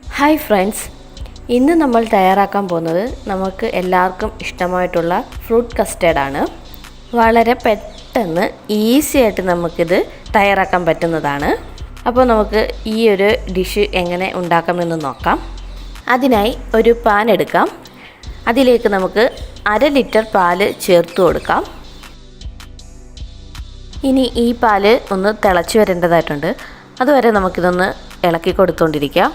Hi friends, ഇന്ന് നമ്മൾ തയ്യാറാക്കാൻ പോകുന്നത് നമുക്ക് എല്ലാവർക്കും ഇഷ്ടമായിട്ടുള്ള ഫ്രൂട്ട് കസ്റ്റേർഡാണ്. വളരെ പെട്ടെന്ന് ഈസി ആയിട്ട് നമുക്കിത് തയ്യാറാക്കാൻ പറ്റുന്നതാണ്. അപ്പോൾ നമുക്ക് ഈ ഒരു ഡിഷ് എങ്ങനെ ഉണ്ടാക്കാമെന്ന് നോക്കാം. അതിനായി ഒരു പാൻ എടുക്കാം. അതിലേക്ക് നമുക്ക് 1/2 ലിറ്റർ പാല് ചേർത്ത് കൊടുക്കാം. ഇനി ഈ പാല് ഒന്ന് തിളച്ച് വരേണ്ടതായിട്ടുണ്ട്. അതുവരെ നമുക്കിതൊന്ന് ഇളക്കി കൊടുത്തുകൊണ്ടിരിക്കാം.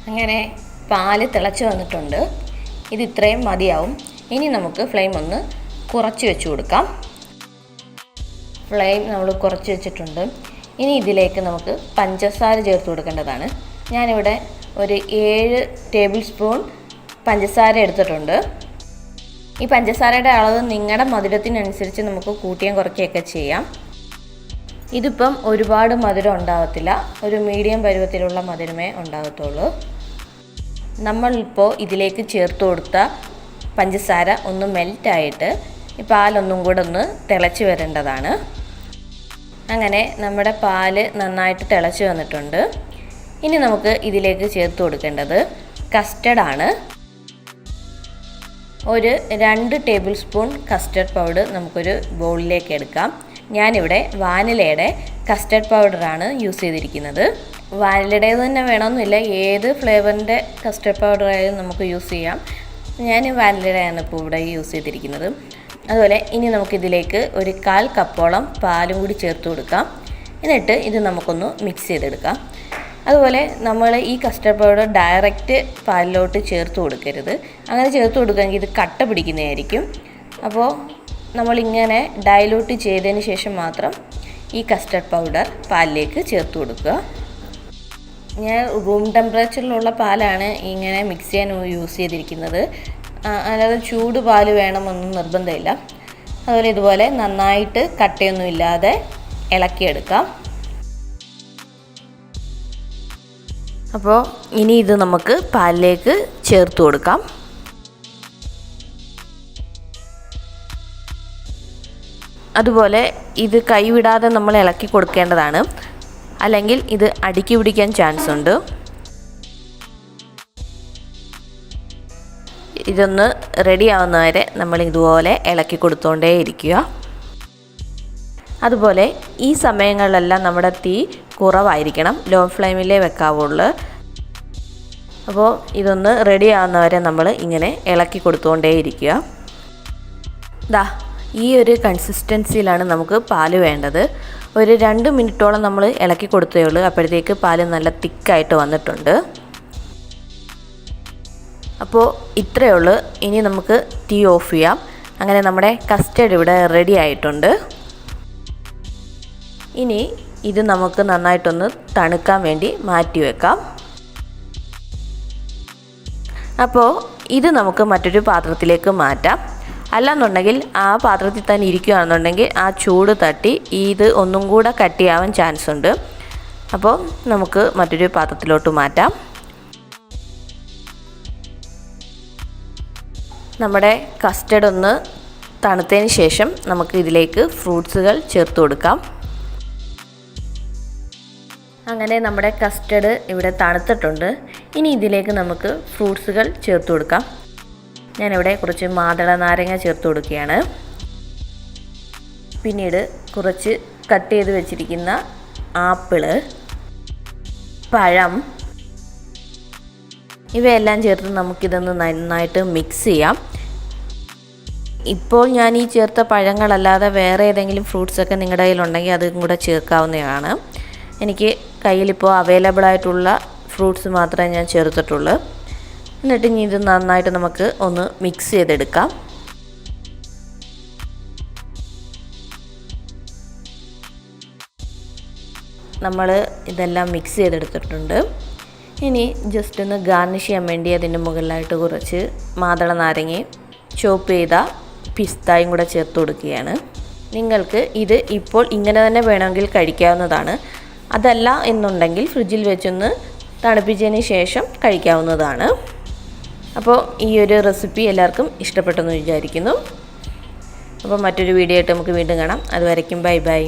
അങ്ങനെ പാല് തിളച്ച് വന്നിട്ടുണ്ട്. ഇത് ഇത്രയും മതിയാവും. ഇനി നമുക്ക് ഫ്ലെയിം ഒന്ന് കുറച്ച് വെച്ച് കൊടുക്കാം. ഫ്ലെയിം നമ്മൾ കുറച്ച് വെച്ചിട്ടുണ്ട്. ഇനി ഇതിലേക്ക് നമുക്ക് പഞ്ചസാര ചേർത്ത് കൊടുക്കേണ്ടതാണ്. ഞാനിവിടെ ഒരു 7 ടേബിൾ സ്പൂൺ പഞ്ചസാര എടുത്തിട്ടുണ്ട്. ഈ പഞ്ചസാരയുടെ അളവ് നിങ്ങളുടെ മധുരത്തിനനുസരിച്ച് നമുക്ക് കൂട്ടിയും കുറയ്ക്കുകയൊക്കെ ചെയ്യാം. ഇതിപ്പം ഒരുപാട് മധുരം ഉണ്ടാകത്തില്ല, ഒരു മീഡിയം പരുവത്തിലുള്ള മധുരമേ ഉണ്ടാകത്തുള്ളൂ. നമ്മളിപ്പോൾ ഇതിലേക്ക് ചേർത്ത് കൊടുത്ത പഞ്ചസാര ഒന്ന് മെൽറ്റായിട്ട് ഈ പാലൊന്നും കൂടെ ഒന്ന് തിളച്ച് വരേണ്ടതാണ്. അങ്ങനെ നമ്മുടെ പാല് നന്നായിട്ട് തിളച്ച് വന്നിട്ടുണ്ട്. ഇനി നമുക്ക് ഇതിലേക്ക് ചേർത്ത് കൊടുക്കേണ്ടത് കസ്റ്റർഡാണ്. ഒരു 2 ടേബിൾ സ്പൂൺ കസ്റ്റർഡ് പൗഡർ നമുക്കൊരു ബൗളിലേക്ക് എടുക്കാം. ഞാനിവിടെ വാനിലയുടെ കസ്റ്റർഡ് പൗഡറാണ് യൂസ് ചെയ്തിരിക്കുന്നത്. വാനിലയുടേത് തന്നെ വേണമെന്നില്ല, ഏത് ഫ്ലേവറിൻ്റെ കസ്റ്റർഡ് പൗഡർ ആയാലും നമുക്ക് യൂസ് ചെയ്യാം. ഞാൻ വാനിലയുടെയാണ് ഇപ്പോൾ ഇവിടെ യൂസ് ചെയ്തിരിക്കുന്നത്. അതുപോലെ ഇനി നമുക്കിതിലേക്ക് ഒരു 1/4 കപ്പോളം പാലും കൂടി ചേർത്ത് കൊടുക്കാം. എന്നിട്ട് ഇത് നമുക്കൊന്ന് മിക്സ് ചെയ്തെടുക്കാം. അതുപോലെ നമ്മൾ ഈ കസ്റ്റർഡ് പൗഡർ ഡയറക്റ്റ് പാലിലോട്ട് ചേർത്ത് കൊടുക്കരുത്. അങ്ങനെ ചേർത്ത് കൊടുക്കുകയെങ്കിൽ ഇത് കട്ട പിടിക്കുന്നതായിരിക്കും. അപ്പോൾ നമ്മളിങ്ങനെ ഡൈലൂട്ട് ചെയ്തതിന് ശേഷം മാത്രം ഈ കസ്റ്റർഡ് പൗഡർ പാലിലേക്ക് ചേർത്ത് കൊടുക്കുക. ഞാൻ റൂം ടെമ്പറേച്ചറിലുള്ള പാലാണ് ഇങ്ങനെ മിക്സ് ചെയ്യാൻ യൂസ് ചെയ്തിരിക്കുന്നത്. അല്ലാതെ ചൂട് പാല് വേണമെന്നൊന്നും നിർബന്ധമില്ല. അതുപോലെ ഇതുപോലെ നന്നായിട്ട് കട്ടയൊന്നും ഇല്ലാതെ ഇളക്കിയെടുക്കാം. അപ്പോൾ ഇനി ഇത് നമുക്ക് പാലിലേക്ക് ചേർത്ത് കൊടുക്കാം. അതുപോലെ ഇത് കൈവിടാതെ നമ്മൾ ഇളക്കി കൊടുക്കേണ്ടതാണ്, അല്ലെങ്കിൽ ഇത് അടിക്ക് പിടിക്കാൻ ചാൻസ് ഉണ്ട്. ഇതൊന്ന് റെഡി ആവുന്നവരെ നമ്മൾ ഇതുപോലെ ഇളക്കി കൊടുത്തുകൊണ്ടേ ഇരിക്കുക. അതുപോലെ ഈ സമയങ്ങളിലെല്ലാം നമ്മുടെ തീ കുറവായിരിക്കണം, ലോ ഫ്ലെയിമിലേ വെക്കാവുള്ളൂ. അപ്പോൾ ഇതൊന്ന് റെഡി ആവുന്നവരെ നമ്മൾ ഇങ്ങനെ ഇളക്കി കൊടുത്തുകൊണ്ടേ ഇരിക്കുക. ഈ ഒരു കൺസിസ്റ്റൻസിയിലാണ് നമുക്ക് പാല് വേണ്ടത്. ഒരു 2 മിനിറ്റോളം നമ്മൾ ഇളക്കി കൊടുത്തേ ഉള്ളൂ. അപ്പോഴത്തേക്ക് പാല് നല്ല തിക്കായിട്ട് വന്നിട്ടുണ്ട്. അപ്പോൾ ഇത്രയേ ഉള്ളൂ. ഇനി നമുക്ക് തീ ഓഫ് ചെയ്യാം. അങ്ങനെ നമ്മുടെ കസ്റ്റർഡ് ഇവിടെ റെഡി ആയിട്ടുണ്ട്. ഇനി ഇത് നമുക്ക് നന്നായിട്ടൊന്ന് തണുക്കാൻ വേണ്ടി മാറ്റി വെക്കാം. അപ്പോൾ ഇത് നമുക്ക് മറ്റൊരു പാത്രത്തിലേക്ക് മാറ്റാം. അല്ലാന്നുണ്ടെങ്കിൽ ആ പാത്രത്തിൽ തന്നെ ഇരിക്കുകയാണെന്നുണ്ടെങ്കിൽ ആ ചൂട് തട്ടി ഇത് ഒന്നും കൂടെ കട്ടിയാവാൻ ചാൻസ് ഉണ്ട്. അപ്പോൾ നമുക്ക് മറ്റൊരു പാത്രത്തിലോട്ട് മാറ്റാം. നമ്മുടെ കസ്റ്റർഡ് ഒന്ന് തണുത്തതിന് ശേഷം നമുക്ക് ഇതിലേക്ക് ഫ്രൂട്ട്സുകൾ ചേർത്ത് കൊടുക്കാം. അങ്ങനെ നമ്മുടെ കസ്റ്റർഡ് ഇവിടെ തണുത്തിട്ടുണ്ട്. ഇനി ഇതിലേക്ക് നമുക്ക് ഫ്രൂട്ട്സുകൾ ചേർത്ത് കൊടുക്കാം. ഞാനിവിടെ കുറച്ച് മാതള നാരങ്ങ ചേർത്ത് കൊടുക്കുകയാണ്. പിന്നീട് കുറച്ച് കട്ട് ചെയ്ത് വെച്ചിരിക്കുന്ന ആപ്പിള്, പഴം, ഇവയെല്ലാം ചേർത്ത് നമുക്കിതൊന്ന് നന്നായിട്ട് മിക്സ് ചെയ്യാം. ഇപ്പോൾ ഞാൻ ഈ ചേർത്ത പഴങ്ങളല്ലാതെ വേറെ ഏതെങ്കിലും ഫ്രൂട്ട്സൊക്കെ നിങ്ങളുടെ കയ്യിലുണ്ടെങ്കിൽ അതും കൂടെ ചേർക്കാവുന്നതാണ്. എനിക്ക് കയ്യിലിപ്പോൾ അവൈലബിൾ ആയിട്ടുള്ള ഫ്രൂട്ട്സ് മാത്രമേ ഞാൻ ചേർത്തിട്ടുള്ളൂ. എന്നിട്ട് ഇനി ഇത് നന്നായിട്ട് നമുക്ക് ഒന്ന് മിക്സ് ചെയ്തെടുക്കാം. നമ്മൾ ഇതെല്ലാം മിക്സ് ചെയ്തെടുത്തിട്ടുണ്ട്. ഇനി ജസ്റ്റ് ഒന്ന് ഗാർണിഷ് ചെയ്യാൻ വേണ്ടി അതിൻ്റെ മുകളിലായിട്ട് കുറച്ച് മാതള നാരങ്ങയും ചോപ്പ് ചെയ്ത പിസ്തായും കൂടെ ചേർത്ത് കൊടുക്കുകയാണ്. നിങ്ങൾക്ക് ഇത് ഇപ്പോൾ ഇങ്ങനെ തന്നെ വേണമെങ്കിൽ കഴിക്കാവുന്നതാണ്. അതല്ല എന്നുണ്ടെങ്കിൽ ഫ്രിഡ്ജിൽ വെച്ചൊന്ന് തണുപ്പിച്ചതിന് ശേഷം കഴിക്കാവുന്നതാണ്. അപ്പോൾ ഈ ഒരു റെസിപ്പി എല്ലാവർക്കും ഇഷ്ടപ്പെട്ടെന്ന് വിചാരിക്കുന്നു. അപ്പോൾ മറ്റൊരു വീഡിയോ ആയിട്ട് നമുക്ക് വീണ്ടും കാണാം. അതുവരയ്ക്കും ബൈ ബൈ.